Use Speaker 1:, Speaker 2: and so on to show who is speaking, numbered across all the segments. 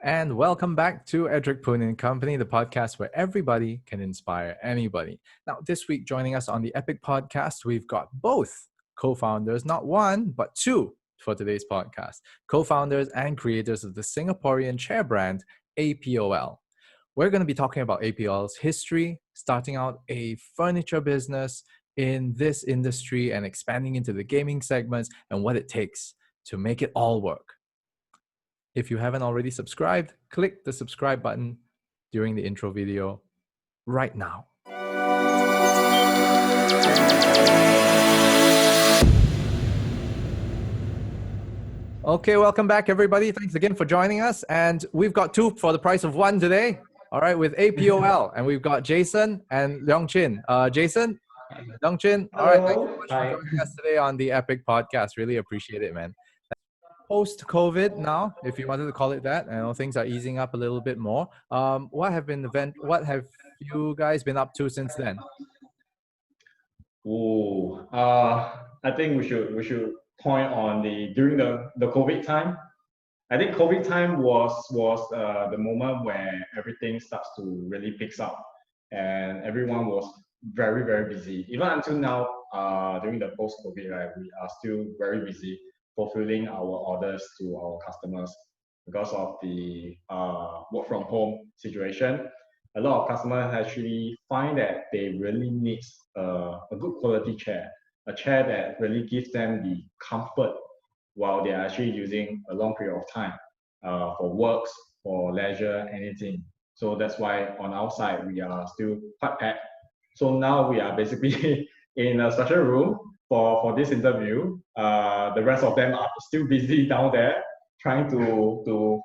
Speaker 1: And welcome back to Edric Poon and Company, the podcast where everybody can inspire anybody. Now, this week joining us on the EPIC podcast, we've got both co-founders, not one, but two for today's podcast, co-founders and creators of the Singaporean chair brand, APOL. We're going to be talking about APOL's history, starting out a furniture business in this industry and expanding into the gaming segments and what it takes to make it all work. If you haven't already subscribed, click the subscribe button during the intro video right now. Okay, welcome back, everybody. Thanks again for joining us. And we've got two for the price of one today. All right, with APOL. And we've got Jason and Leong Chin. Jason, Leong Chin. All right, thanks so much for joining us today on the EPIC podcast. Really appreciate it, man. Post-COVID now, if you wanted to call it that, I know things are easing up a little bit more. What have you guys been up to since then?
Speaker 2: I think we should point on during the COVID time. I think COVID time was the moment where everything starts to really pick up, and everyone was very busy. Even until now, during the post-COVID, right, we are still very busy fulfilling our orders to our customers because of the work from home situation. A lot of customers actually find that they really need a good quality chair, a chair that really gives them the comfort while they're actually using a long period of time for works, for leisure, anything. So that's why on our side, we are still quite packed. So now we are basically in a special room for this interview. The rest of them are still busy down there trying to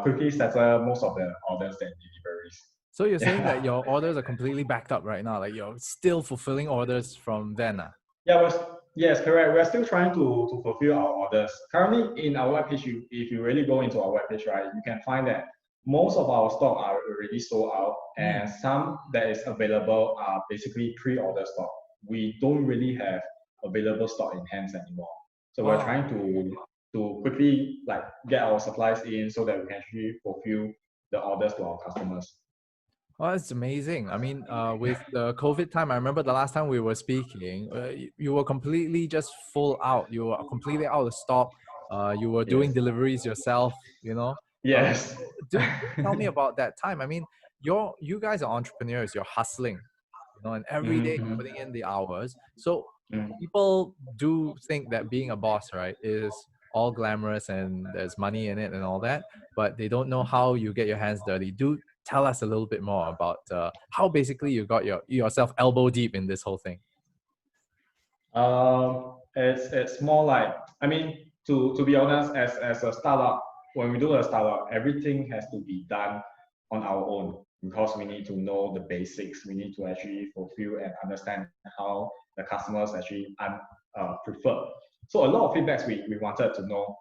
Speaker 2: quickly settle most of the orders and deliveries.
Speaker 1: So you're saying that your orders are completely backed up right now, like you're still fulfilling orders from then?
Speaker 2: Yes, correct. We're still trying to fulfill our orders. Currently in our webpage, if you really go into our webpage, right, you can find that most of our stock are already sold out, and some that is available are basically pre-order stock. We don't really have available stock in hands anymore. So we're trying to quickly get our supplies in so that we can actually fulfill the orders to our customers.
Speaker 1: Well, that's amazing. I mean, with the COVID time, I remember the last time we were speaking, you were completely just full out. You were completely out of stock. You were doing deliveries yourself, you know?
Speaker 2: Yes.
Speaker 1: Tell me about that time. I mean, you guys are entrepreneurs. You're hustling, and every day you're putting in the hours. So people do think that being a boss, right, is all glamorous and there's money in it and all that, but they don't know how you get your hands dirty. Do tell us a little bit more about how basically you got yourself elbow deep in this whole thing.
Speaker 2: It's more like, I mean, to be honest, as a startup, when we do a startup, everything has to be done on our own because we need to know the basics. We need to actually fulfill and understand how the customers actually prefer. So a lot of feedbacks we wanted to know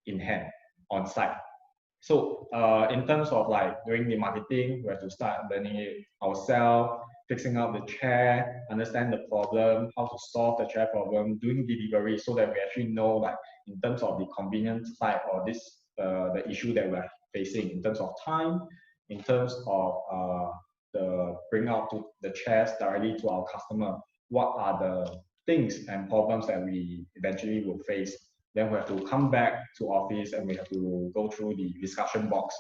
Speaker 2: in hand, on site. So in terms of doing the marketing, we have to start learning it ourselves, fixing up the chair, understand the problem, how to solve the chair problem, doing delivery so that we actually know in terms of the convenience side or the issue that we're facing in terms of time, in terms of the bring out to the chairs directly to our customer, what are the things and problems that we eventually will face. Then we have to come back to office and we have to go through the discussion box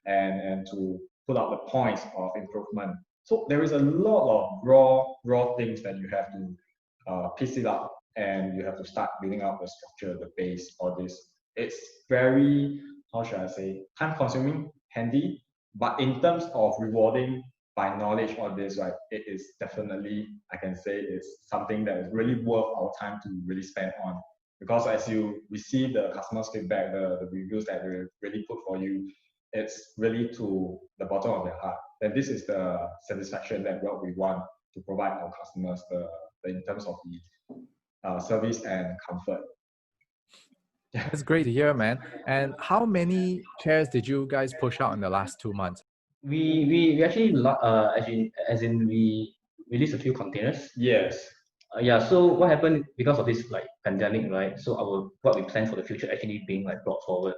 Speaker 2: and to put out the points of improvement. So there is a lot of raw things that you have to piece it up, and you have to start building up the structure, the base, all this. It's very, how should I say, time consuming, handy, but in terms of rewarding by knowledge on this, right, it is definitely, I can say, it's something that is really worth our time to really spend on. Because as you receive the customer's feedback, the reviews that they really put for you, it's really to the bottom of their heart. And this is the satisfaction that what we want to provide our customers in terms of the service and comfort.
Speaker 1: That's great to hear, man. And how many chairs did you guys push out in the last 2 months?
Speaker 3: We actually as in we released a few containers.
Speaker 2: Yes.
Speaker 3: So what happened because of this pandemic, right? So what we plan for the future actually being brought forward.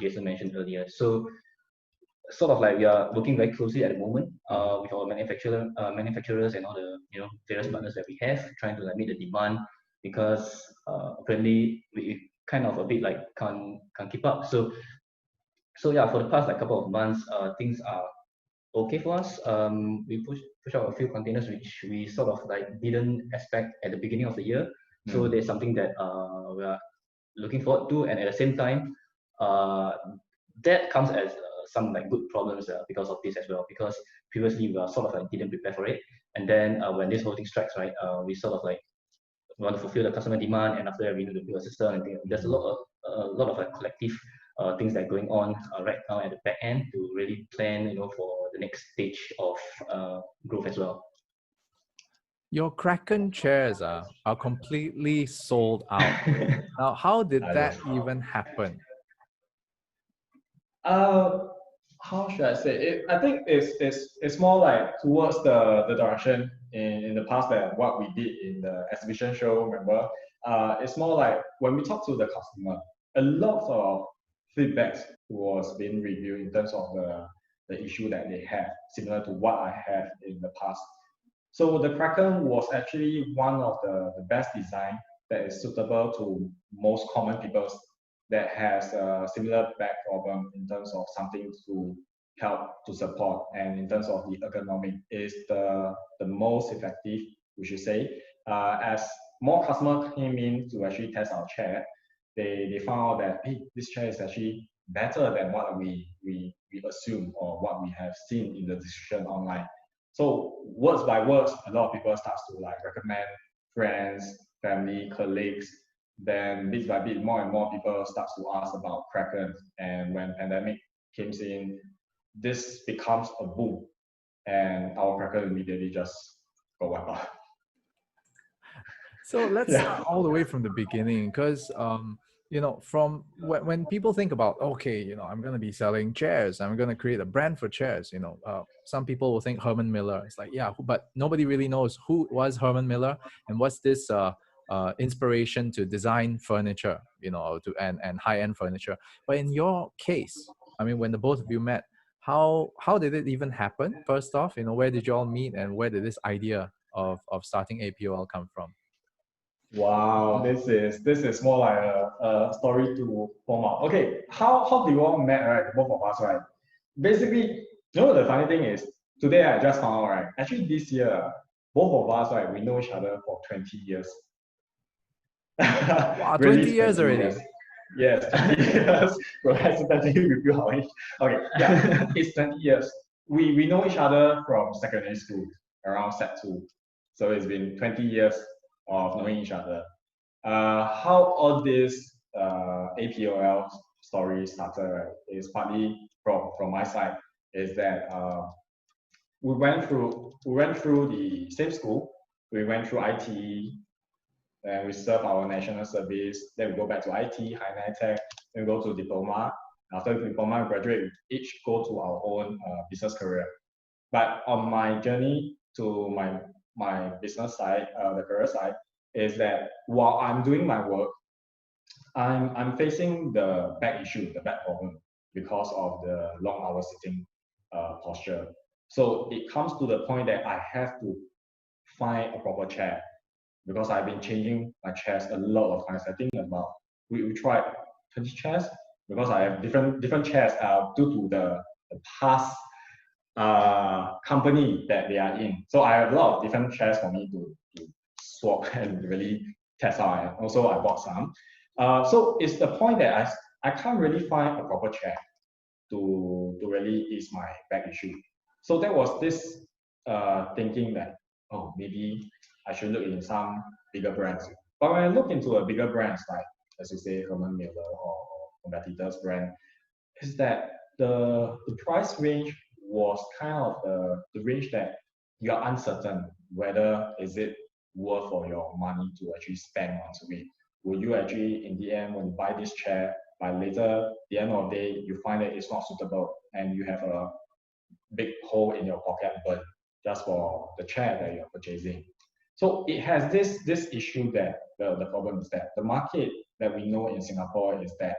Speaker 3: Jason mentioned earlier. So sort of like we are working very closely at the moment with our manufacturers and all the various partners that we have, trying to like meet the demand because apparently we kind of a bit like can't keep up. So yeah, for the past like couple of months, things are okay for us. We push out a few containers which we sort of like didn't expect at the beginning of the year. So there's something that we are looking forward to, and at the same time, that comes as some like good problems because of this as well. Because previously we are sort of like didn't prepare for it, and then when this whole thing strikes, right, we sort of like want to fulfill the customer demand, and after that we need to build a system. And there's a lot of like collective things that are going on right now at the back end to really plan, for the next stage of growth as well.
Speaker 1: Your Kraken chairs are completely sold out. Now, how did that even happen?
Speaker 2: How should I say it? I think it's more like towards the direction in the past that what we did in the exhibition show. Remember, it's more like when we talk to the customer, a lot of feedbacks was being reviewed in terms of the issue that they have, similar to what I have in the past. So the Kraken was actually one of the best design that is suitable to most common people that has a similar back problem in terms of something to help to support, and in terms of the ergonomic is the most effective, we should say. As more customers came in to actually test our chair, they found out that, hey, this chair is actually better than what we assume or what we have seen in the description online. So words by words, a lot of people starts to like recommend friends, family, colleagues. Then bit by bit, more and more people starts to ask about Kraken. And when pandemic comes in, this becomes a boom, and our Kraken immediately just go wipe out.
Speaker 1: So let's start all the way from the beginning, because from when people think about, okay, I'm going to be selling chairs, I'm going to create a brand for chairs, some people will think Herman Miller. It's like, yeah, but nobody really knows who was Herman Miller and what's this inspiration to design furniture, and high-end furniture. But in your case, I mean, when the both of you met, how did it even happen? First off, where did you all meet, and where did this idea of starting APOL come from?
Speaker 2: Wow, this is more like a story to form out. Okay, how do you all met, right? Both of us, right? Basically, the funny thing is, today I just found out, right? Actually, this year, both of us, right, we know each other for 20 years.
Speaker 1: Wow,
Speaker 2: Really
Speaker 1: 20 years already.
Speaker 2: Yes, 20 years. Well, accidentally review our age. Okay, yeah, it's 20 years. We know each other from secondary school, around Set 2. So it's been 20 years of knowing each other. How all this APOL story started, right, is partly from my side. Is that we went through the same school. We went through IT, and we serve our national service. Then we go back to IT, high tech. Then we go to diploma. After diploma, we graduate. We each go to our own business career. But on my journey to my business side, the career side, is that while I'm doing my work, I'm facing the back issue, the back problem, because of the long hour sitting posture. So it comes to the point that I have to find a proper chair, because I've been changing my chairs a lot of times. I think about we tried 20 chairs, because I have different chairs due to the past company that they are in. So I have a lot of different chairs for me to swap and really test out. And also I bought some. So it's the point that I can't really find a proper chair to really ease my back issue. So there was this thinking that, oh, maybe I should look in some bigger brands. But when I look into a bigger brands, like, as you say, Herman Miller or competitors brand, is that the price range was kind of the range that you are uncertain whether is it worth for your money to actually spend onto it. Will you actually, in the end, when you buy this chair, by later, the end of the day, you find that it's not suitable and you have a big hole in your pocket burn just for the chair that you're purchasing. So it has this issue that the problem is that the market that we know in Singapore is that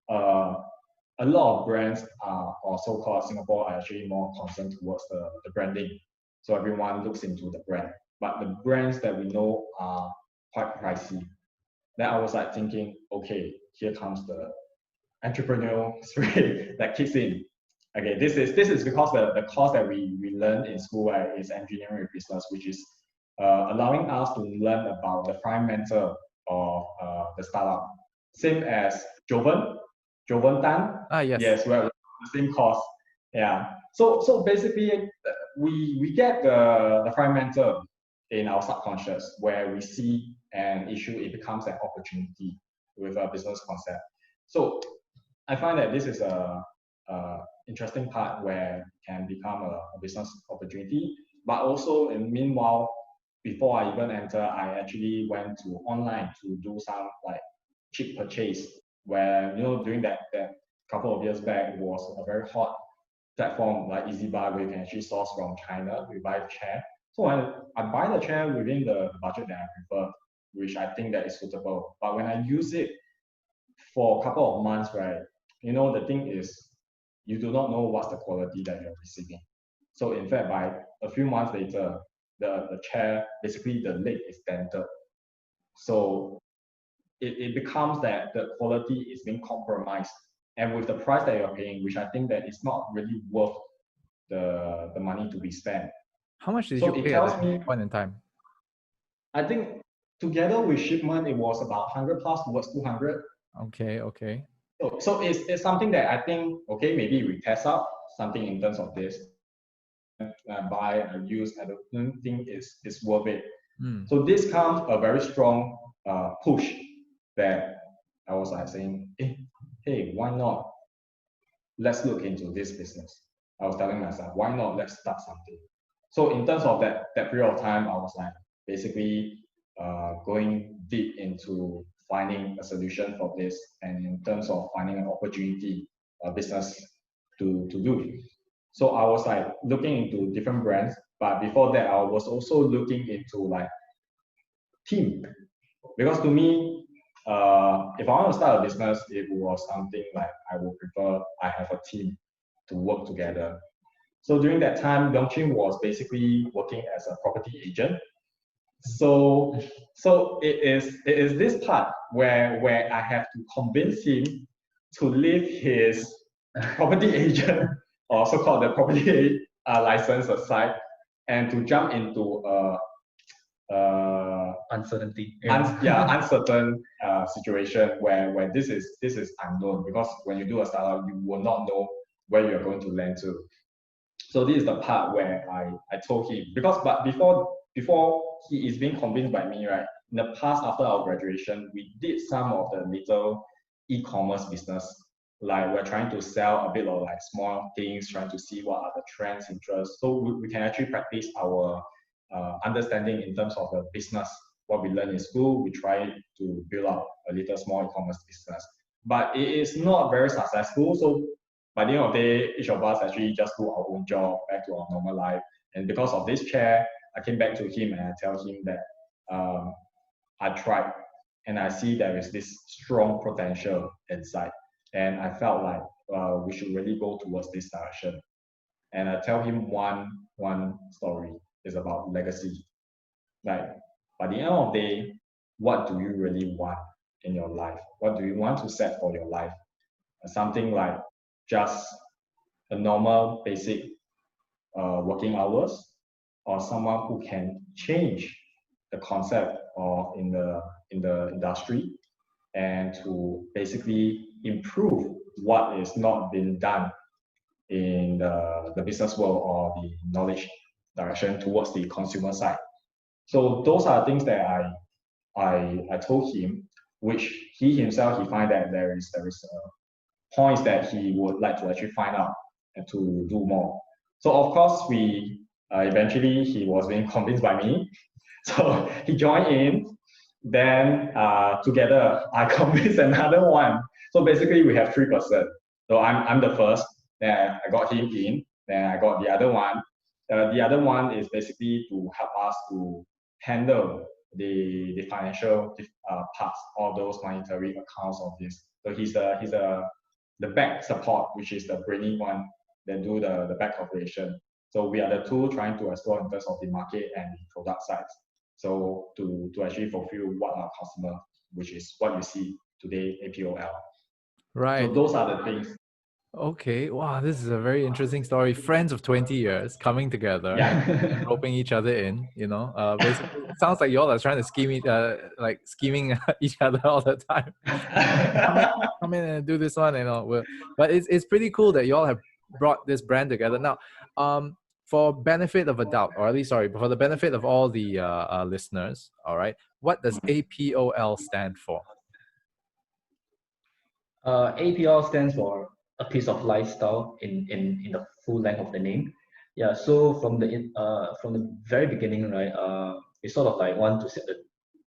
Speaker 2: a a lot of brands are, or so-called Singapore, are actually more concerned towards the branding. So everyone looks into the brand. But the brands that we know are quite pricey. Then I was like thinking, okay, here comes the entrepreneurial spirit that kicks in. Okay, this is because the course that we learn in school is engineering with business, which is allowing us to learn about the fundamental of the startup. Same as Joven Tan.
Speaker 1: Yes.
Speaker 2: Yes, we're the same course. Yeah. So basically, we get the fundamental in our subconscious where we see an issue, it becomes an opportunity with a business concept. So I find that this is a interesting part where it can become a business opportunity. But also, in meanwhile, before I even enter, I actually went to online to do some like cheap purchase. Where during that couple of years back, it was a very hot platform like EasyBuy, where you can actually source from China. We buy the chair. So I buy the chair within the budget that I prefer, which I think that is suitable. But when I use it for a couple of months, right, the thing is, you do not know what's the quality that you're receiving. So in fact, by a few months later, the chair, basically the leg is dented. So it becomes that the quality is being compromised. And with the price that you're paying, which I think that it's not really worth the money to be spent.
Speaker 1: How much did
Speaker 2: So
Speaker 1: you
Speaker 2: it
Speaker 1: pay
Speaker 2: tells
Speaker 1: at
Speaker 2: me,
Speaker 1: that point in time?
Speaker 2: I think together with shipment, it was about 100 plus towards 200.
Speaker 1: Okay.
Speaker 2: So it's something that I think, okay, maybe we test out something in terms of this. Buy and use, I don't think it's worth it. So this comes a very strong push that I was like saying, hey, why not? Let's look into this business. I was telling myself, why not? Let's start something. So in terms of that period of time, I was like basically going deep into finding a solution for this, and in terms of finding an opportunity, a business to do. So I was like looking into different brands, but before that, I was also looking into like team, because to me, if I want to start a business, it was something like I would prefer I have a team to work together. So during that time, Leong Chin was basically working as a property agent. So it is this part where I have to convince him to leave his property agent or so-called the property license aside and to jump into
Speaker 3: uncertainty.
Speaker 2: Uncertain situation where this is unknown, because when you do a startup, you will not know where you're going to land to. So this is the part where I told him, but before he is being convinced by me, right? In the past, after our graduation, we did some of the little e-commerce business. Like we're trying to sell a bit of like small things, trying to see what are the trends, interests. So we can actually practice our understanding in terms of the business. What we learn in school, we try to build up a little small e-commerce business. But it is not very successful. So by the end of the day, each of us actually just do our own job, back to our normal life. And because of this chair, I came back to him and I tell him that I tried and I see there is this strong potential inside. And I felt like we should really go towards this direction. And I tell him one story is about legacy. Like by the end of the day, what do you really want in your life? What do you want to set for your life? Something like just a normal basic working hours, or someone who can change the concept of in the industry and to basically improve what is not being done in the business world or the knowledge direction towards the consumer side. So those are things that I told him, which he himself, he find that there is points that he would like to actually find out and to do more. So of course, we eventually he was being convinced by me. So he joined in. Then together I convinced another one. So basically we have 3 persons. So I'm the first. Then I got him in. Then I got the other one. The other one is basically to help us to handle the financial parts, all those monetary accounts of this. So he's a the back support, which is the brainy one, that do the back operation. So we are the two trying to explore in terms of the market and the product sides. So to actually fulfill what our customer, which is what you see today, APOL.
Speaker 1: Right.
Speaker 2: So those are the things.
Speaker 1: Okay. Wow, this is a very interesting story. Friends of 20 years coming together and roping each other in, basically it sounds like y'all are trying to scheming each other all the time. Come in and do this one, but it's pretty cool that y'all have brought this brand together. Now, for benefit of a doubt, or at least, sorry, for the benefit of all the listeners, all right, what does APOL stand for?
Speaker 3: APL stands for a piece of lifestyle in the full length of the name. Yeah, so from the very beginning, right, we sort of like want to set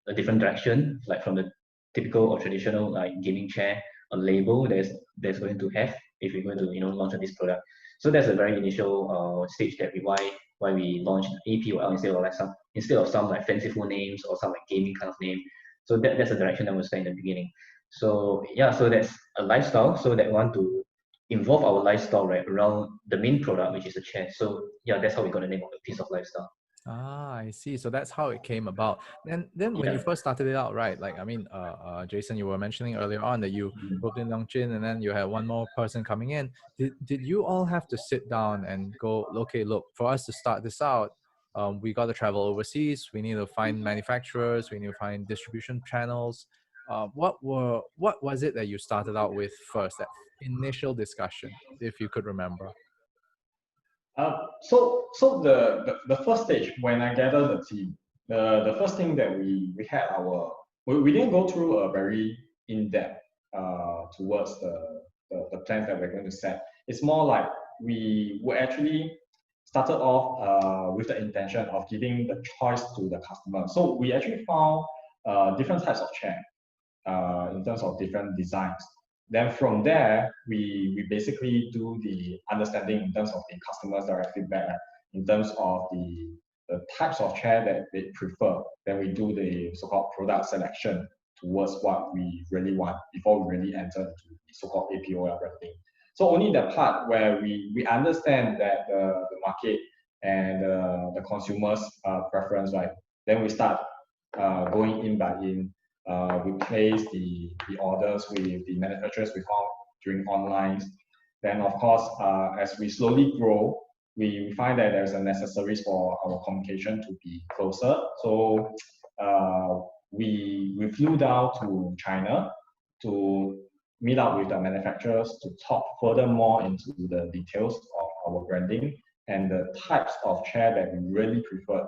Speaker 3: a different direction, like from the typical or traditional like gaming chair, a label there's going to have if we're going to launch this product. So that's a very initial stage that why we launched APOL instead of some like fanciful names or some like gaming kind of name. So that's the direction that we set in the beginning. So yeah, so that's a lifestyle. So that want to involve our lifestyle right around the main product, which is a chair. So yeah, that's how we got the name of the piece of lifestyle.
Speaker 1: Ah, I see. So that's how it came about. Then when you
Speaker 3: Yeah.
Speaker 1: first started it out, right? Like, I mean, Jason, you were mentioning earlier on that you roped in Leong Chin, and then you had one more person coming in. Did you all have to sit down and go, okay, look, for us to start this out, we got to travel overseas. We need to find manufacturers. We need to find distribution channels. What was it that you started out with first? That initial discussion, if you could remember.
Speaker 2: So the first stage when I gathered the team, the first thing that we had we didn't go through a very in-depth towards the plans that we're going to set. It's more like we were actually started off with the intention of giving the choice to the customer. So we actually found different types of chair in terms of different designs. Then from there, we basically do the understanding in terms of the customer's direct feedback, in terms of the types of chair that they prefer. Then we do the so-called product selection towards what we really want before we really enter into the so-called APOL branding. So only the part where we understand that the market and the consumer's preference, right? Then we start going in by in. We place the orders with the manufacturers we found during online. Then, of course, as we slowly grow, we find that there's a necessary for our communication to be closer. So we flew down to China to meet up with the manufacturers to talk furthermore into the details of our branding and the types of chair that we really prefer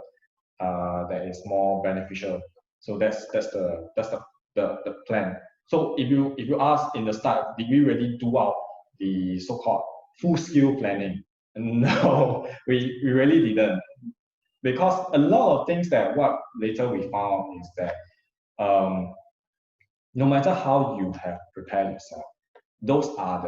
Speaker 2: that is more beneficial. So that's the plan. So if you ask in the start, did we really do out the so-called full scale planning? No, we really didn't. Because a lot of things that what later we found is that no matter how you have prepared yourself, those are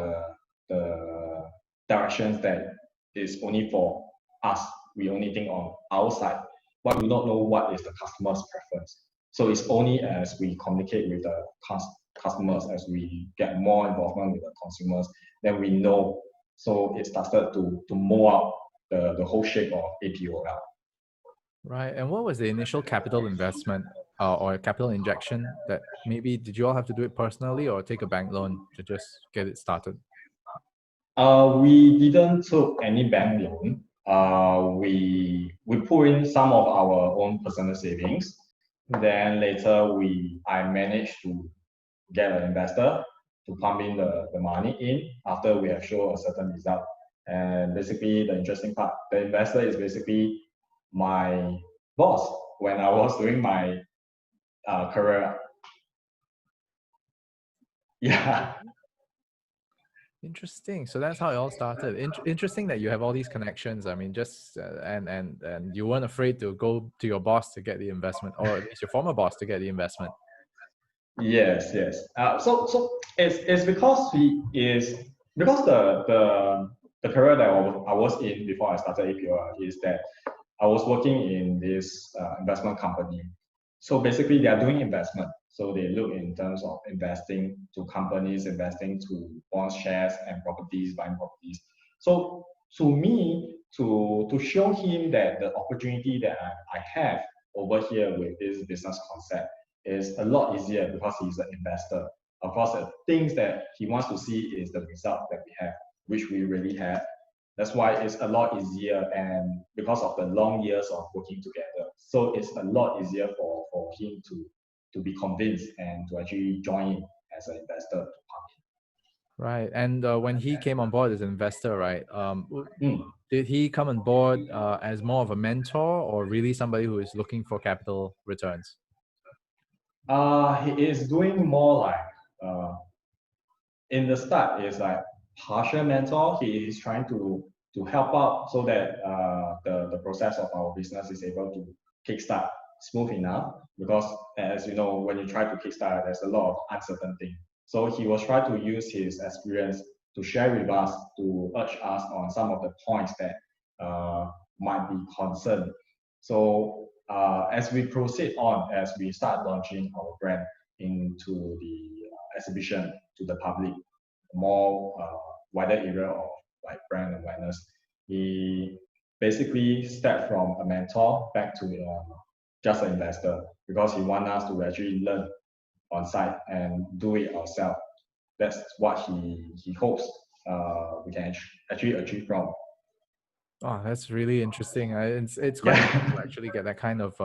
Speaker 2: the directions that is only for us. We only think on our side. But we do not know what is the customer's preference. So it's only as we communicate with the customers, as we get more involvement with the consumers, then we know. So it started to mold out the whole shape of APOL.
Speaker 1: Right. And what was the initial capital investment or capital injection that maybe did you all have to do it personally or take a bank loan to just get it started?
Speaker 2: We didn't took any bank loan. We put in some of our own personal savings. Then later I managed to get an investor to pump in the money in after we have shown a certain result. And basically the interesting part, the investor is basically my boss when I was doing my career. Yeah.
Speaker 1: Interesting. So that's how it all started. Interesting that you have all these connections. I mean, just and you weren't afraid to go to your boss to get the investment, or at least your former boss to get the investment.
Speaker 2: Yes. So it's because because the career that I was in before I started APOL is that I was working in this investment company. So basically, they are doing investment. So they look in terms of investing to companies, investing to bonds, shares, and properties, buying properties. So to me, to show him that the opportunity that I have over here with this business concept is a lot easier because he's an investor. Of course, the things that he wants to see is the result that we have, which we really have. That's why it's a lot easier, and because of the long years of working together. So it's a lot easier for him to be convinced and to actually join in as an investor to come
Speaker 1: Right. And when he came on board as an investor, right,
Speaker 2: in.
Speaker 1: did he come on board as more of a mentor or really somebody who is looking for capital returns?
Speaker 2: He is doing more like in the start is like partial mentor. He is trying to help out so that the process of our business is able to kickstart smooth enough. Because as you know, when you try to kickstart, there's a lot of uncertainty. So he was trying to use his experience to share with us, to urge us on some of the points that might be concerned. So as we proceed on, as we start launching our brand into the exhibition to the public, more wider area of like brand awareness, he basically stepped from a mentor back to just an investor because he wants us to actually learn on site and do it ourselves. That's what he hopes we can actually achieve from.
Speaker 1: Oh, that's really interesting. It's quite nice to
Speaker 2: Yeah.
Speaker 1: actually get that kind of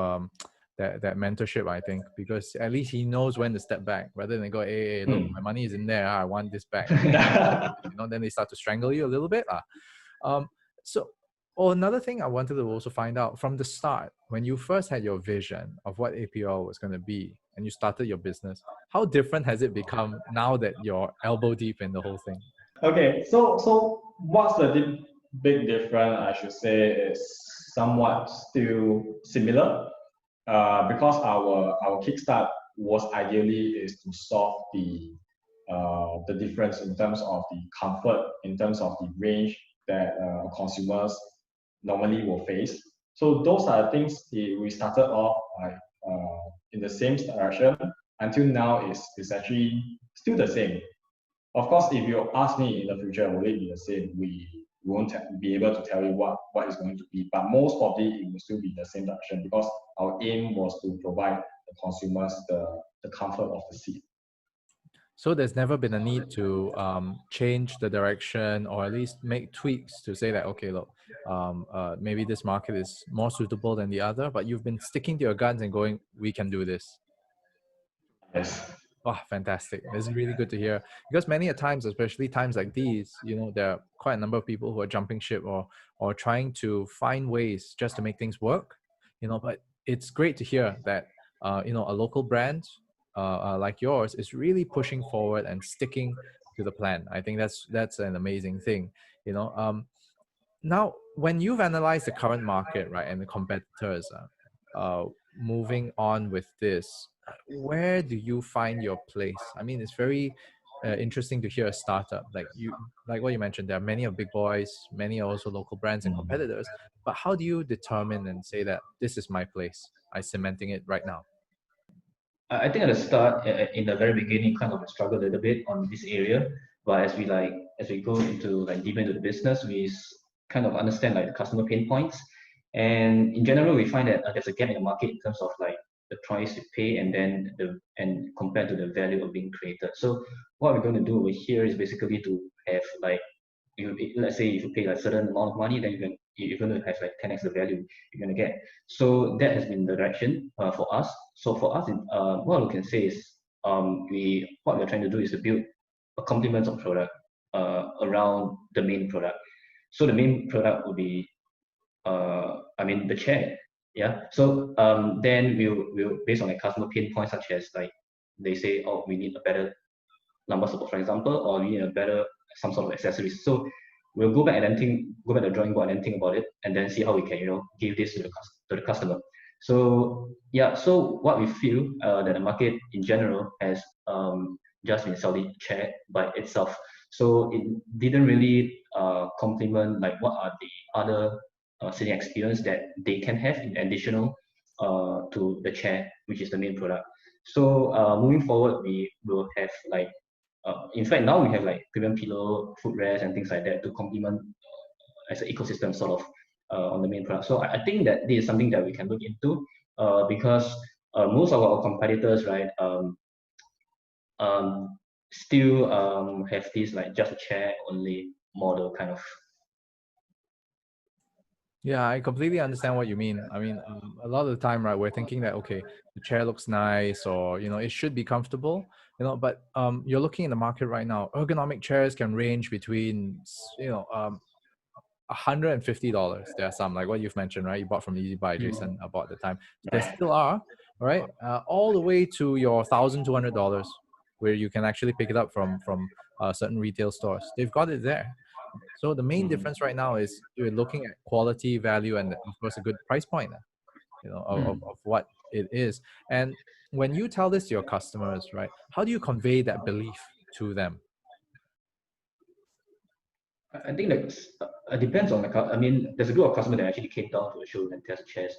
Speaker 1: that mentorship, I think, because at least he knows when to step back rather than go, hey, look, my money is in there. I want this back. Then they start to strangle you a little bit. Um, so, another thing I wanted to also find out from the start, when you first had your vision of what APOL was going to be and you started your business, how different has it become now that you're elbow deep in the whole thing?
Speaker 2: Okay, so what's the big difference? I should say is somewhat still similar, because our kickstart was ideally is to solve the difference in terms of the comfort, in terms of the range that consumers normally will face. So those are things we started off like in the same direction until now is actually still the same. Of course, if you ask me in the future, will it be the same? We won't be able to tell you what is going to be, but most probably it will still be the same direction because our aim was to provide the consumers the comfort of the seat.
Speaker 1: So there's never been a need to change the direction or at least make tweaks to say that, okay, look, maybe this market is more suitable than the other, but you've been sticking to your guns and going, we can do this.
Speaker 2: Yes.
Speaker 1: Oh, fantastic. This is really good to hear because many a times, especially times like these, there are quite a number of people who are jumping ship or trying to find ways just to make things work, but it's great to hear that, a local brand like yours is really pushing forward and sticking to the plan. I think that's an amazing thing, Now, when you've analyzed the current market, right, and the competitors, moving on with this, where do you find your place? I mean, it's very interesting to hear a startup like what you mentioned. There are many of big boys, many are also local brands and competitors. But how do you determine and say that this is my place? I'm cementing it right now.
Speaker 3: I think at the start, in the very beginning, kind of struggled a little bit on this area. But as we go into deeper into the business, kind of understand the customer pain points. And in general, we find that there's a gap in the market in terms of the price you pay and compared to the value of being created. So what we're going to do over here is basically to have let's say if you pay a certain amount of money, then you're going to have 10x the value you're going to get. So that has been the direction for us. So for us, what we can say is what we're trying to do is to build a complement of product around the main product. So the main product will be, the chair. Yeah. So then we'll based on customer pain points such as they say, oh, we need a better lumbar support, for example, or we need a better some sort of accessories. So we'll go back to the drawing board and think about it, and then see how we can give this to the customer. So yeah, so what we feel that the market in general has just been selling chair by itself. So it didn't really complement what are the other sitting experience that they can have in additional to the chair, which is the main product. So moving forward, we will have like, in fact, now we have like premium pillow, footrest, and things like that to complement as an ecosystem sort of on the main product. So I think that this is something that we can look into because most of our competitors, right, still have this like just a chair only model kind of.
Speaker 1: Yeah, I completely understand what you mean. I mean, a lot of the time, right, we're thinking that, okay, the chair looks nice, or, you know, it should be comfortable, you know, but you're looking in the market right now, ergonomic chairs can range between, you know, $150. There are some, like what you've mentioned, right? You bought from Easy Buy, Jason, about the time. There still are, right? All the way to your $1,200, where you can actually pick it up from certain retail stores. They've got it there. So the main difference right now is you're looking at quality, value, and of course a good price point, you know, of what it is. And when you tell this to your customers, right, how do you convey that belief to them?
Speaker 3: I think that it depends on the I mean, there's a group of customers that actually came down to a show and test chairs.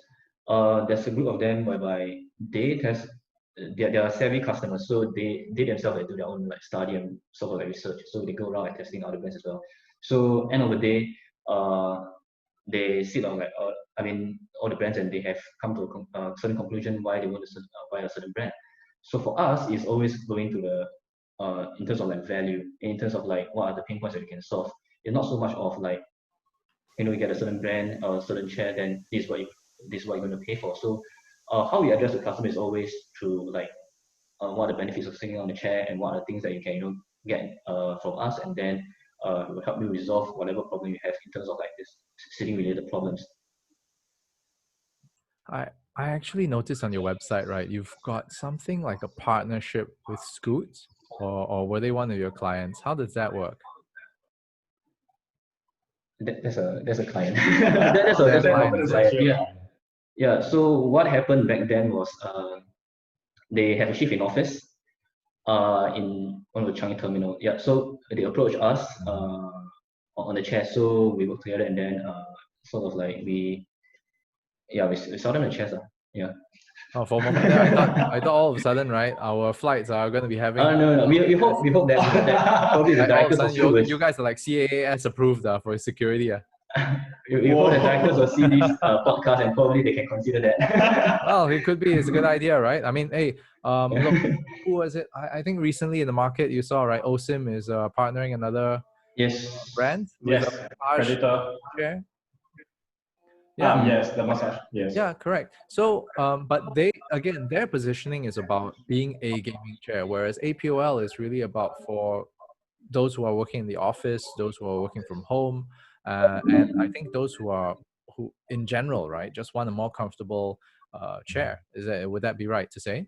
Speaker 3: There's a group of them whereby they test. They are savvy customers, so they themselves like, do their own like study and sort of like research. So they go around like testing other brands as well. So end of the day, they sit on like I mean all the brands and they have come to a certain conclusion why they want to buy a certain brand. So for us, it's always going to the in terms of like value, in terms of like what are the pain points that we can solve. It's not so much of like, you know, you get a certain brand or a certain chair, then this is what you're going to pay for. So how we address the customer is always through like what are the benefits of sitting on the chair and what are the things that you can, you know, get from us, and then it will help you resolve whatever problem you have in terms of like this sitting related problems.
Speaker 1: I I actually noticed on your website, right, you've got something like a partnership with Scoot, or were they one of your clients? How does that work?
Speaker 3: That's a client. That's
Speaker 1: Oh, they're
Speaker 3: a
Speaker 1: client,
Speaker 3: proper
Speaker 1: is it?
Speaker 3: client. Yeah. So what happened back then was they have a shift in office in one of the Changi terminal. Yeah. So they approached us on the chair. So we worked together, and then sort of like we sell them the chairs. Yeah.
Speaker 1: Oh, for a moment there, I thought all of a sudden, right, our flights are going to be having
Speaker 3: No. We hope that probably the
Speaker 1: like all of a
Speaker 3: directors of
Speaker 1: sudden
Speaker 3: Scoot
Speaker 1: you guys are like CAAS approved for security.
Speaker 3: we hope the directors will see this podcast and probably they can consider that.
Speaker 1: Well, it could be. It's a good idea, right? I mean, hey, look, who was it? I think recently in the market you saw, right? OSIM is partnering another
Speaker 3: Yes.
Speaker 1: brand with a
Speaker 2: Yes,
Speaker 1: massage
Speaker 2: Predator.
Speaker 1: chair. Yeah,
Speaker 2: Yes, the massage. Yes.
Speaker 1: yeah, correct. So, but they again, their positioning is about being a gaming chair, whereas APOL is really about for those who are working in the office, those who are working from home, and I think those who in general, right, just want a more comfortable chair. Would that be right to say?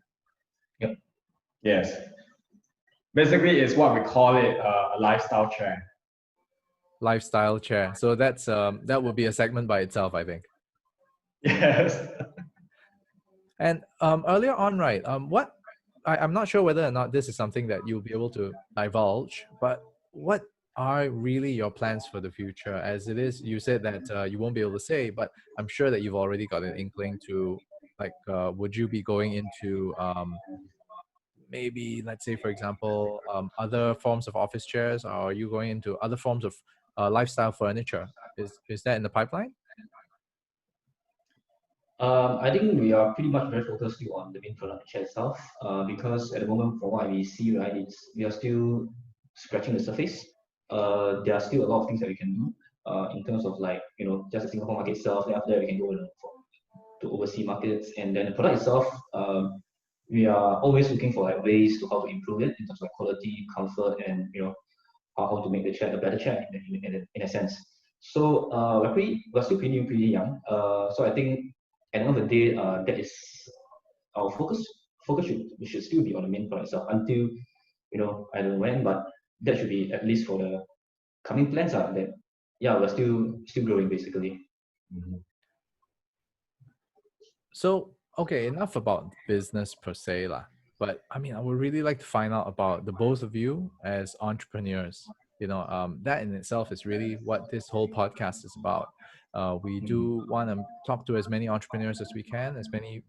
Speaker 3: Yep.
Speaker 2: Yes. Basically, it's what we call it a lifestyle chair.
Speaker 1: Lifestyle chair. So that would be a segment by itself, I think.
Speaker 2: Yes.
Speaker 1: And earlier on, right, I'm not sure whether or not this is something that you'll be able to divulge, but what are really your plans for the future? As it is, you said that you won't be able to say, but I'm sure that you've already got an inkling to, like, would you be going into maybe, let's say, for example, other forms of office chairs, or are you going into other forms of lifestyle furniture? Is that in the pipeline?
Speaker 3: I think we are pretty much very focused still on the main product chair itself because at the moment, from what we see, right, we are still scratching the surface. There are still a lot of things that we can do in terms of like, you know, just the Singapore market itself. Then after that, we can go to overseas markets, and then the product itself. We are always looking for like ways to how to improve it in terms of quality, comfort, and you know how to make the chair a better chair in a sense. So we're still pretty young. So I think at the end of the day, that is our focus. We should still be on the main product itself until, you know, I don't know when, but that should be at least for the coming plans. That yeah, we're still growing basically.
Speaker 1: So, okay, enough about business per se lah. But I mean, I would really like to find out about the both of you as entrepreneurs. That in itself is really what this whole podcast is about. We do want to talk to as many entrepreneurs as we can, as many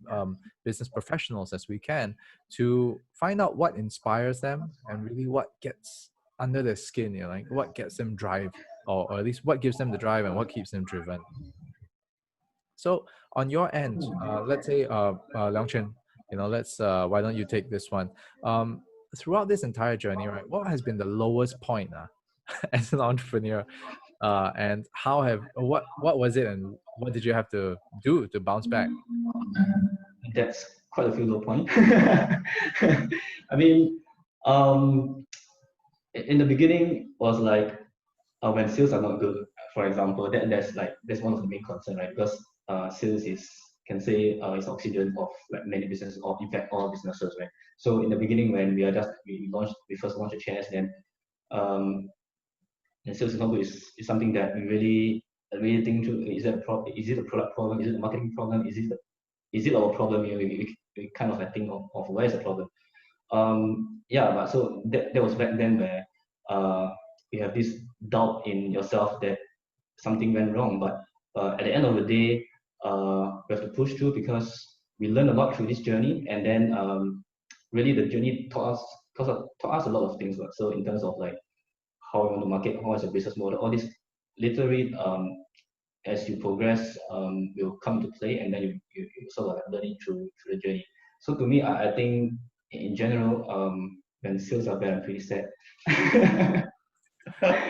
Speaker 1: business professionals as we can, to find out what inspires them and really what gets under their skin, like what gets them drive, or at least what gives them the drive and what keeps them driven. So on your end, let's say, Leong Chin, let's why don't you take this one? Throughout this entire journey, right? What has been the lowest point as an entrepreneur, and what was it, and what did you have to do to bounce back?
Speaker 3: That's quite a few low point. I mean, in the beginning was like when sales are not good, for example, that's one of the main concern, right? Because sales is oxygen of like many businesses, or in fact all businesses, right? So in the beginning, when we first launched the chairs, then and sales is not good is something that we really think through. Is it a product problem? Is it a marketing problem? Is it our problem? We kind of like think of where is the problem. Yeah, but so that was back then where you have this doubt in yourself that something went wrong. But at the end of the day, we have to push through because we learned a lot through this journey, and then really the journey taught us a lot of things. So in terms of like how you want to market, how is your business model, all this literally as you progress will come to play, and then you sort of like learning through the journey. So to me, I think in general, when sales are bad, I'm pretty sad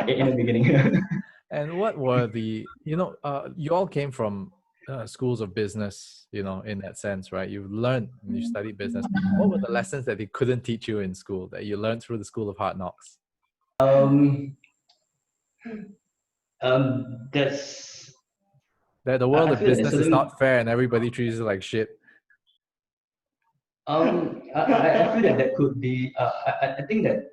Speaker 3: in the beginning.
Speaker 1: And what were you all came from schools of business, in that sense, right? You learned, you studied business. What were the lessons that they couldn't teach you in school that you learned through the school of hard knocks?
Speaker 3: That's
Speaker 1: That the world
Speaker 3: I
Speaker 1: of
Speaker 3: feel that
Speaker 1: business is not fair and everybody treats you like shit.
Speaker 3: I feel that could be. I think that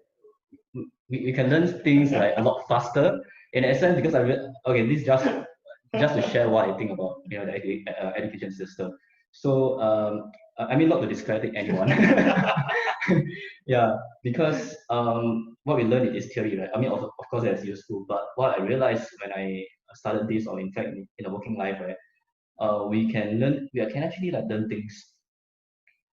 Speaker 3: we can learn things like a lot faster in essence, because okay, this just to share what I think about the education system. So I mean, not to discredit anyone. Yeah, because what we learn is theory, right? I mean, of course that's useful, but what I realized when I started this, or in fact in the working life, right, we can actually like learn things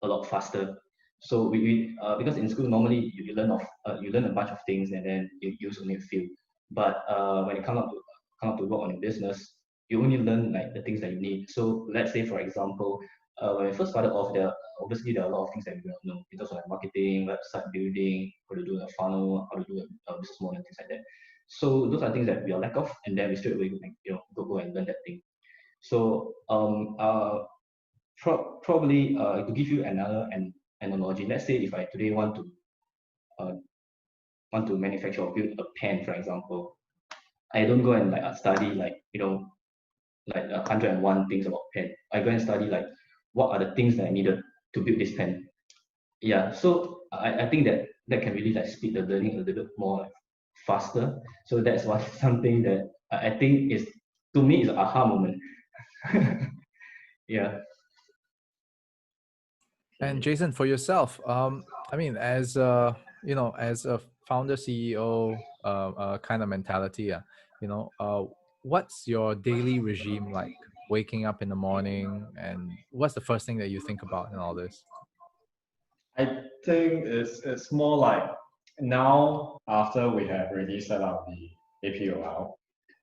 Speaker 3: a lot faster. So because in school normally you learn a bunch of things, and then you use only a few. But when you come up to work on your business, you only learn like the things that you need. So let's say, for example, when we first started off, obviously there are a lot of things that we don't know in terms of like marketing, website building, how to do a funnel, how to do a business model, and things like that. So those are things that we are lack of, and then we straight away like, go and learn that thing. So probably to give you another analogy, let's say if I today want to manufacture or build a pen, for example, I don't go and like study like like 101 things about pen. I go and study like what are the things that I needed to build this pen. Yeah, so I think that can really like speed the learning a little bit more like, faster. So that's one something that I think is, to me, is an aha moment. Yeah.
Speaker 1: And Jason, for yourself, I mean, as as a founder CEO kind of mentality, what's your daily regime like? Waking up in the morning, and what's the first thing that you think about in all this?
Speaker 2: I think it's more like now, after we have already set up the APOL,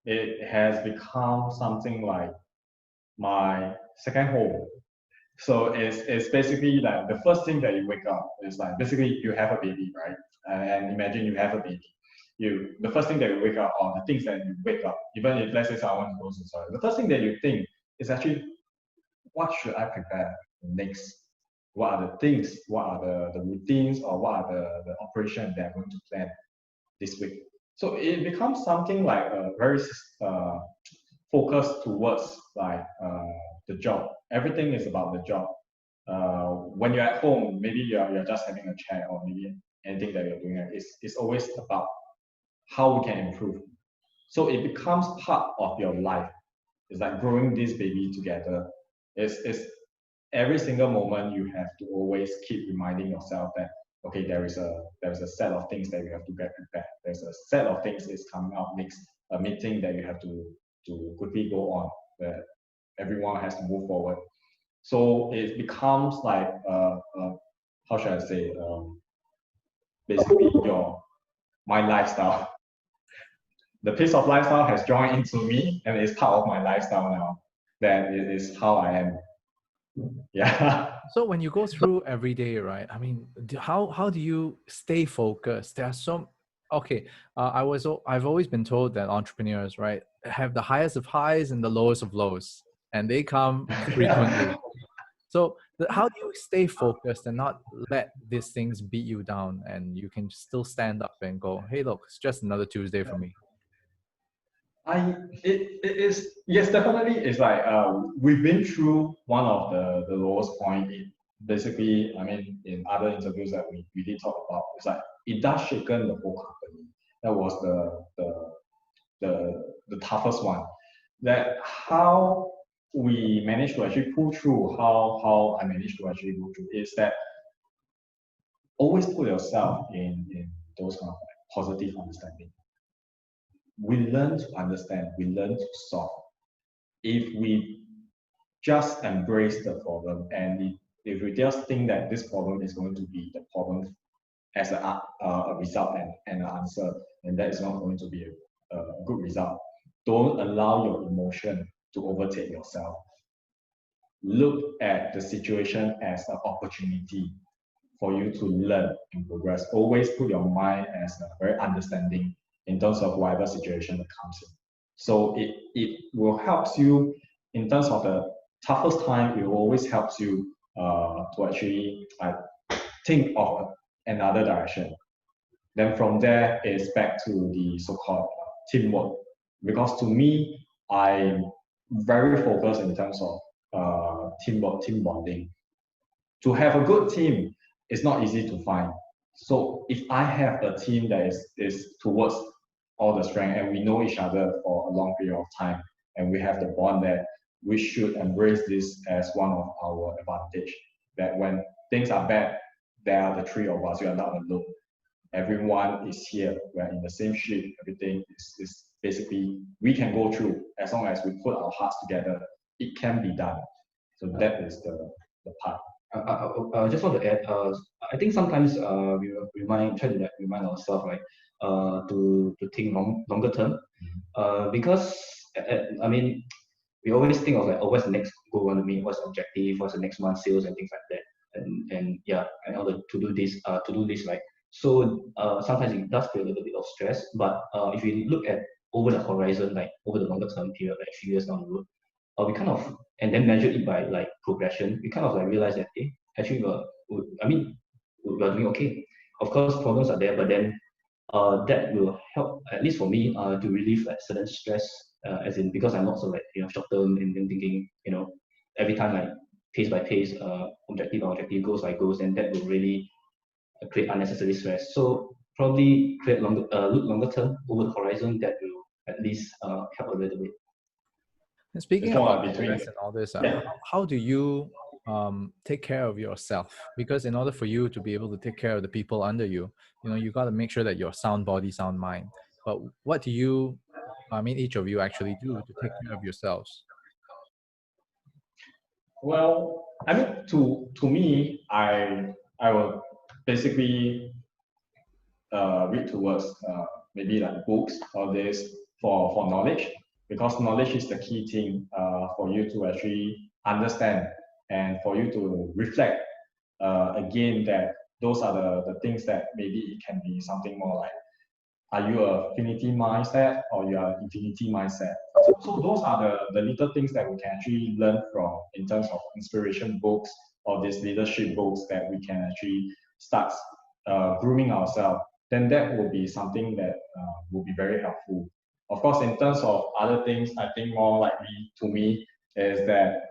Speaker 2: it has become something like my second home. So it's basically like the first thing that you wake up is like basically you have a baby, right? And imagine you have a baby. The first thing that you wake up, or the things that you wake up, even if let's say someone goes inside, the first thing that you think is actually, what should I prepare next? What are the things? What are the routines, or what are the operation that I'm going to plan this week? So it becomes something like a very focused towards like the job. Everything is about the job. When you're at home, maybe you're just having a chat, or maybe anything that you're doing, it's always about how we can improve. So it becomes part of your life. It's like growing this baby together. It's every single moment you have to always keep reminding yourself that okay, there is a set of things that you have to get prepared. There's a set of things is coming up next, a meeting that you have to quickly go on, where everyone has to move forward. So it becomes like how should I say, basically my lifestyle. The piece of lifestyle has joined into me and it's part of my lifestyle now. That it is how I am. Yeah.
Speaker 1: So when you go through every day, right? I mean, how do you stay focused? There are some. Okay, I've always been told that entrepreneurs, right, have the highest of highs and the lowest of lows, and they come frequently. So how do you stay focused and not let these things beat you down, and you can still stand up and go, "Hey, look, it's just another Tuesday for me."
Speaker 2: It is, yes, definitely. It's like we've been through one of the lowest point. It basically, I mean, in other interviews that we did talk about, it's like it does shaken the whole company. That was the toughest one. That how we managed to actually pull through, how I managed to actually go through is that always put yourself in those kind of like positive understanding. We learn to understand, we learn to solve. If we just embrace the problem and if we just think that this problem is going to be the problem as a result and an answer, then that is not going to be a good result. Don't allow your emotion to overtake yourself. Look at the situation as an opportunity for you to learn and progress. Always put your mind as a very understanding in terms of whatever situation that comes in. So it will help you in terms of the toughest time. It always helps you to actually think of another direction. Then from there is back to the so-called teamwork. Because to me, I'm very focused in terms of teamwork, team bonding. To have a good team, it's not easy to find. So if I have a team that is towards all the strength and we know each other for a long period of time and we have the bond there, we should embrace this as one of our advantage. That when things are bad, there are the three of us, we are not alone. Everyone is here, we're in the same ship, everything is basically, we can go through as long as we put our hearts together, it can be done. So that is the part.
Speaker 3: I just want to add. I think sometimes we try to remind ourselves, right, to think longer term, because I mean, we always think of like, oh, what's the next goal we want to meet, what's the objective, what's the next month sales and things like that, and yeah, and order to do this, right. So sometimes it does create a little bit of stress, but if you look at over the horizon, like over the longer term period, like 3 years down the road, we kind of and then measure it by like progression. We kind of like realize that actually we're doing okay. Of course, problems are there, but then that will help at least for me to relieve like certain stress, as in because I'm not so like short term and then thinking every time like pace by pace, objective by objective, goals by goals, and that will really create unnecessary stress. So probably create look longer term over the horizon, that will at least help a little bit.
Speaker 1: And speaking
Speaker 2: It's more
Speaker 1: about
Speaker 2: like between,
Speaker 1: stress and all this,
Speaker 2: yeah.
Speaker 1: how do you take care of yourself? Because in order for you to be able to take care of the people under you, you got to make sure that you're sound body, sound mind. But what do you, I mean, each of you actually do to take care of yourselves?
Speaker 2: Well, I mean, to me, I will basically read towards maybe like books or this for knowledge, because knowledge is the key thing for you to actually understand and for you to reflect again that those are the things that maybe it can be something more like, are you a affinity mindset or you are infinity mindset? So those are the little things that we can actually learn from in terms of inspiration books or these leadership books that we can actually start grooming ourselves. Then that will be something that will be very helpful. Of course, in terms of other things, I think more likely to me is that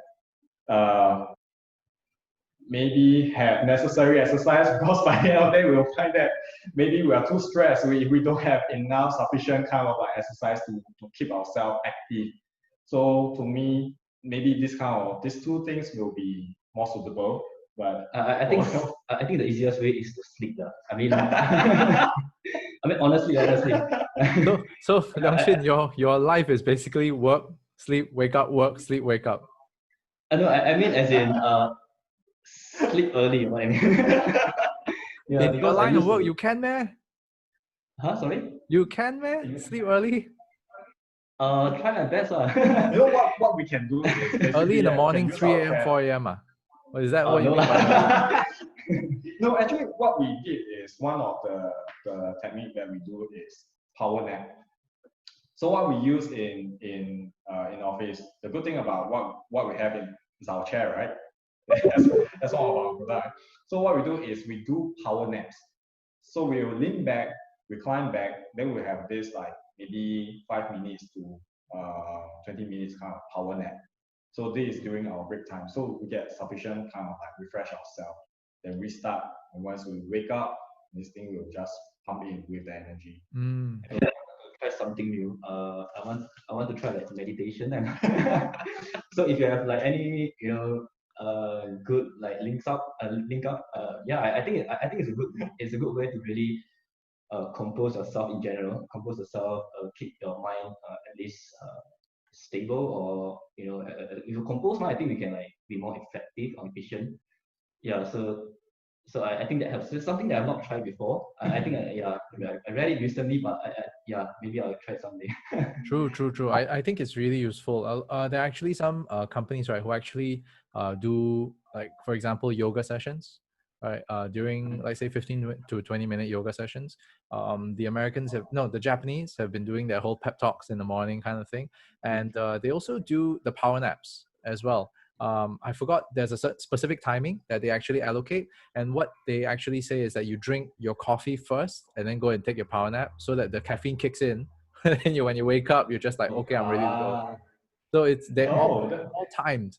Speaker 2: maybe have necessary exercise, because by the end of the day we'll find that maybe we are too stressed if we don't have enough sufficient kind of like exercise to keep ourselves active. So to me, maybe these two things will be more suitable. But
Speaker 3: I think the easiest way is to sleep. I mean, I mean honestly.
Speaker 1: So Leong Chin, your life is basically work, sleep, wake up, work, sleep, wake up.
Speaker 3: No, I mean as in sleep early. You know what I mean? Yeah,
Speaker 1: In your
Speaker 3: because I
Speaker 1: line of
Speaker 3: used
Speaker 1: work,
Speaker 3: to.
Speaker 1: you can, man.
Speaker 3: Huh? Sorry.
Speaker 1: You can, man. Sleep early.
Speaker 3: Try my best.
Speaker 2: you know what we can do is
Speaker 1: Early
Speaker 2: basically
Speaker 1: in the
Speaker 2: we can
Speaker 1: morning,
Speaker 2: use
Speaker 1: 3
Speaker 2: our
Speaker 1: a.m.,
Speaker 2: chat.
Speaker 1: 4 a.m. Or is that what you
Speaker 3: No
Speaker 1: mean by early?
Speaker 3: lah.
Speaker 2: No, actually, what we did is one of the technique that we do is power nap. So what we use in office, the good thing about what we have is our chair, right? That's all of our product. So what we do is we do power naps. So we will lean back, recline back, then we have this like maybe 5 minutes to 20 minutes kind of power nap. So this is during our break time. So we get sufficient kind of like refresh ourselves. Then restart, and once we wake up, this thing will just pump in with the energy.
Speaker 1: Mm.
Speaker 3: Try something new. I want to try like meditation. So if you have like any good like link up, yeah, I think it's a good way to really compose yourself in general, compose yourself, keep your mind at least stable, or if you compose now, I think we can like be more effective or efficient. Yeah, so I think that helps. It's something that I've not tried before. I think I read it recently, but yeah, maybe I'll try someday.
Speaker 1: True. I think it's really useful. There are actually some companies, right, who actually do, like, for example, yoga sessions, right? During, like, say, 15 to 20-minute yoga sessions. The Japanese have been doing their whole pep talks in the morning kind of thing. And they also do the power naps as well. I forgot there's a specific timing that they actually allocate. And what they actually say is that you drink your coffee first and then go and take your power nap so that the caffeine kicks in. And when you wake up, you're just like, okay, I'm ready to go. So they're
Speaker 2: Oh,
Speaker 1: all timed,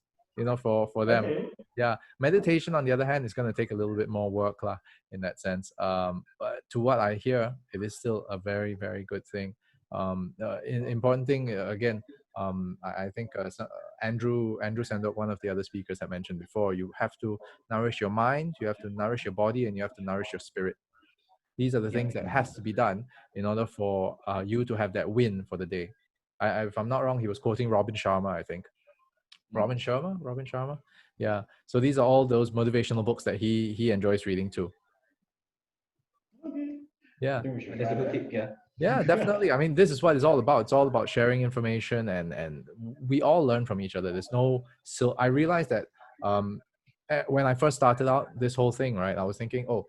Speaker 1: for them.
Speaker 2: okay.
Speaker 1: Yeah. Meditation, on the other hand, is going to take a little bit more work lah, in that sense. But to what I hear, it is still a very, very good thing. Important thing, again, I think Andrew Sandok, one of the other speakers I mentioned before, you have to nourish your mind, you have to nourish your body, and you have to nourish your spirit. These are the things that has to be done in order for you to have that win for the day. If I'm not wrong, he was quoting Robin Sharma, I think. Robin Sharma. Yeah. So these are all those motivational books that he enjoys reading too.
Speaker 2: Okay.
Speaker 1: Yeah.
Speaker 2: I think we should
Speaker 3: That's
Speaker 2: try
Speaker 3: a good
Speaker 2: that.
Speaker 3: tip. Yeah.
Speaker 1: Yeah, definitely. I mean, this is what it's all about. It's all about sharing information, and we all learn from each other. There's no I realized that when I first started out this whole thing, right, I was thinking, oh,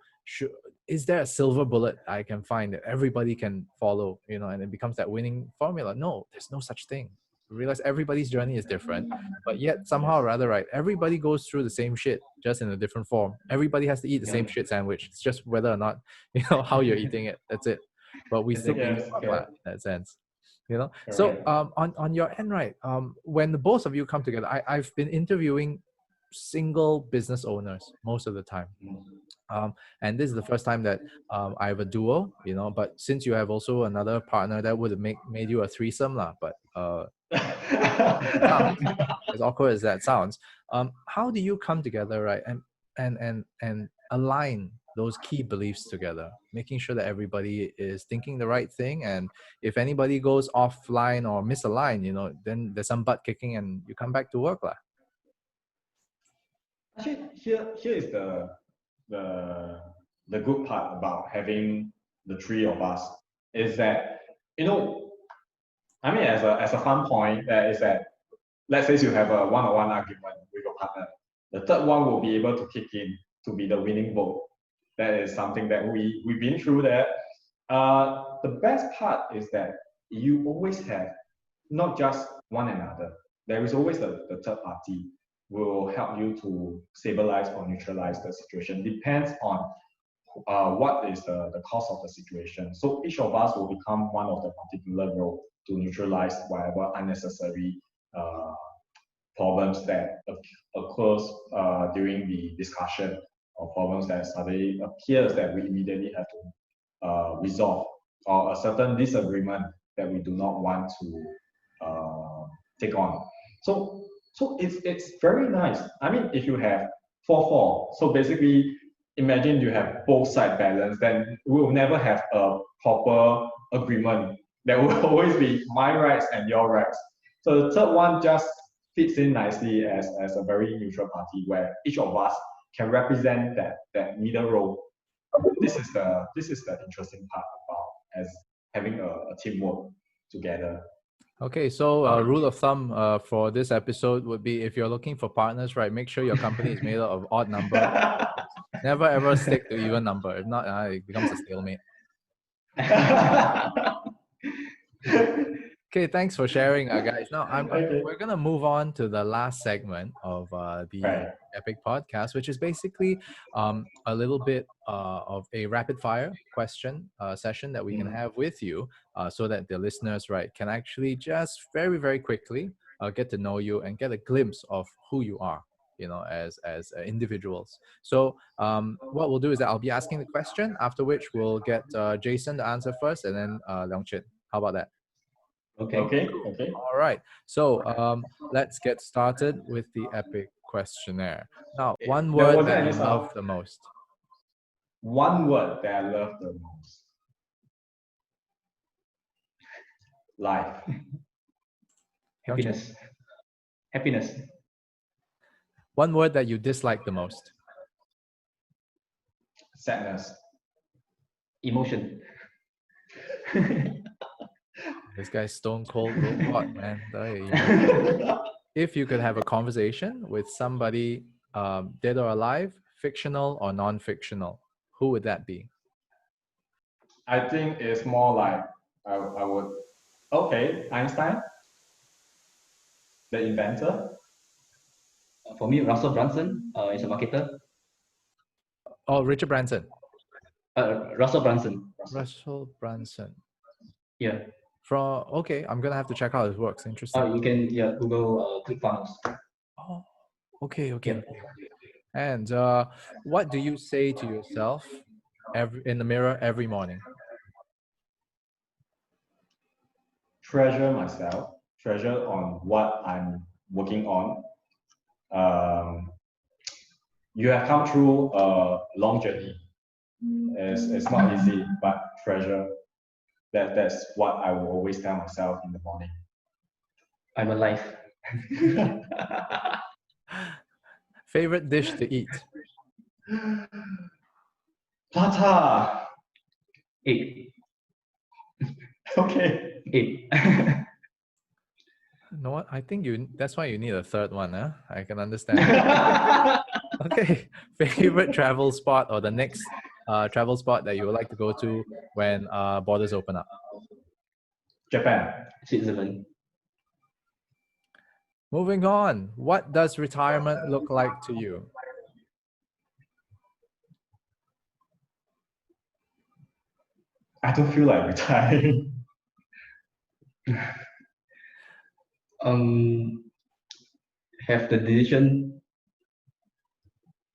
Speaker 1: is there a silver bullet I can find that everybody can follow, and it becomes that winning formula? No, there's no such thing. I realize everybody's journey is different, but yet somehow or rather, right, everybody goes through the same shit, just in a different form. Everybody has to eat the same shit sandwich. It's just whether or not, how you're eating it. That's it. But we still
Speaker 3: Exactly.
Speaker 1: believe
Speaker 2: Yes,
Speaker 1: in
Speaker 2: correct.
Speaker 1: that sense. So
Speaker 2: Correct.
Speaker 1: on your end, right, when the both of you come together, I've been interviewing single business owners most of the time. And this is the first time that I have a duo, but since you have also another partner, that would have made you a threesome lah. But as awkward as that sounds, how do you come together, right, and align those key beliefs together, making sure that everybody is thinking the right thing, and if anybody goes offline or misaligned, then there's some butt kicking and you come back to work lah.
Speaker 2: Actually, here is the good part about having the three of us is that, I mean, as a fun point, is that, let's say you have a one-on-one argument with your partner, the third one will be able to kick in to be the winning vote. That is something that we've been through that. The best part is that you always have not just one another. There is always the third party will help you to stabilize or neutralize the situation. Depends on what is the cause of the situation. So each of us will become one of the particular role to neutralize whatever unnecessary problems that occurs during the discussion, or problems that suddenly appears that we immediately have to resolve, or a certain disagreement that we do not want to take on. So it's very nice. I mean, if you have 4-4. So basically, imagine you have both side balance, then we will never have a proper agreement. There will always be my rights and your rights. So the third one just fits in nicely as a very neutral party where each of us can represent that middle role. This is the interesting part about as having a teamwork together.
Speaker 1: Okay, so rule of thumb for this episode would be if you're looking for partners, right, make sure your company is made up of odd number. Never ever stick to even number. If not, it becomes a stalemate. Okay, thanks for sharing, guys. Now, we're gonna move on to the last segment of the
Speaker 2: Right.
Speaker 1: EPIC podcast, which is basically a little bit of a rapid fire question session that we can have with you, so that the listeners, right, can actually just very, very quickly get to know you and get a glimpse of who you are, you know, as individuals. So what we'll do is that I'll be asking the question, after which we'll get Jason to answer first, and then Leong Chin. How about that?
Speaker 2: Okay.
Speaker 1: All right. So let's get started with the EPIC questionnaire. Now, one
Speaker 2: There
Speaker 1: word
Speaker 2: wasn't
Speaker 1: that
Speaker 2: any
Speaker 1: you
Speaker 2: sound.
Speaker 1: love the most.
Speaker 2: One word that I love the most. Life.
Speaker 3: Happiness. Happiness.
Speaker 1: One word that you dislike the most.
Speaker 2: Sadness.
Speaker 3: Emotion.
Speaker 1: This guy's stone cold robot, man. If you could have a conversation with somebody dead or alive, fictional or non-fictional, who would that be?
Speaker 2: I think it's more like I would. Okay, Einstein, the inventor.
Speaker 3: For me, Russell Brunson is a marketer.
Speaker 1: Oh, Richard Branson.
Speaker 3: Russell Brunson.
Speaker 1: Russell Brunson.
Speaker 3: Yeah.
Speaker 1: Okay, I'm gonna have to check out his works. Interesting.
Speaker 3: You can Google ClickFunnels.
Speaker 1: Oh, okay.
Speaker 3: Yeah.
Speaker 1: And what do you say to yourself in the mirror every morning?
Speaker 2: Treasure myself. Treasure on what I'm working on. You have come through a long journey. It's not easy, but treasure. That's what I will always tell myself in the morning.
Speaker 3: I'm alive.
Speaker 1: Favorite dish to eat?
Speaker 2: Plata.
Speaker 3: Egg.
Speaker 2: Okay.
Speaker 3: Egg.
Speaker 1: You know what? I think that's why you need a third one, huh? I can understand. Okay. Favorite travel spot or the next travel spot that you would like to go to when borders open up?
Speaker 2: Japan.
Speaker 3: Switzerland.
Speaker 1: Moving on. What does retirement look like to you?
Speaker 2: I don't feel like retiring.
Speaker 3: Have the decision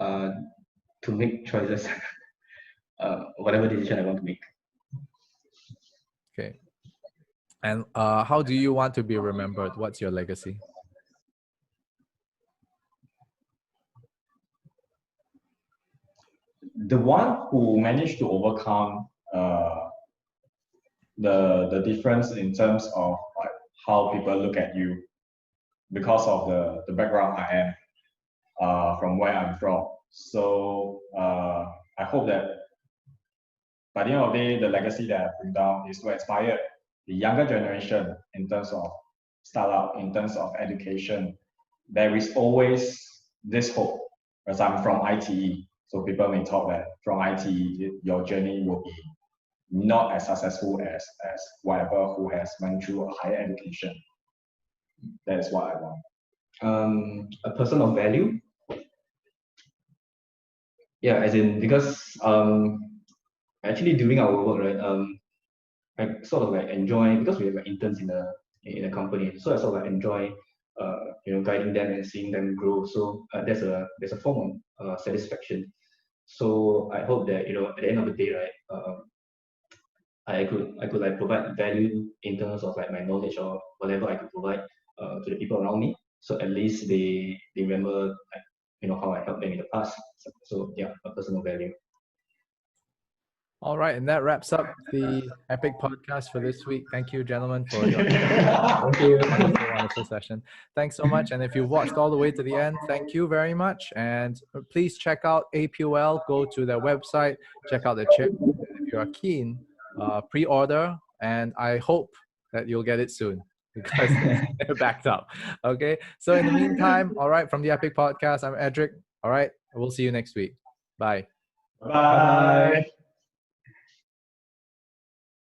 Speaker 3: to make choices. Whatever decision I want to make.
Speaker 1: Okay. And how do you want to be remembered? What's your legacy?
Speaker 2: The one who managed to overcome the difference in terms of like how people look at you because of the background I am from where I'm from. So I hope that by the end of the day, the legacy that I bring down is to inspire the younger generation in terms of startup, in terms of education. There is always this hope, as I'm from ITE. So people may talk that from ITE, your journey will be not as successful as whatever who has went through a higher education. That is what I want.
Speaker 3: A person of value. Yeah, as in because actually during our work, right, I sort of like enjoy because we have like interns in a company, so I sort of like enjoy guiding them and seeing them grow. So there's a form of satisfaction. So I hope that at the end of the day, right, I could like provide value in terms of like my knowledge or whatever I could provide to the people around me. So at least they remember like how I helped them in the past. So yeah, a personal value.
Speaker 1: All right, and that wraps up the EPIC podcast for this week. Thank you, gentlemen, for your
Speaker 3: Thank you.
Speaker 1: wonderful, wonderful session. Thanks so much. And if you watched all the way to the end, thank you very much. And please check out APOL. Go to their website, check out the chip. If you are keen, pre-order. And I hope that you'll get it soon because they're backed up. Okay. So in the meantime, all right, from the EPIC podcast, I'm Edric. All right. We'll see you next week. Bye.
Speaker 2: Bye.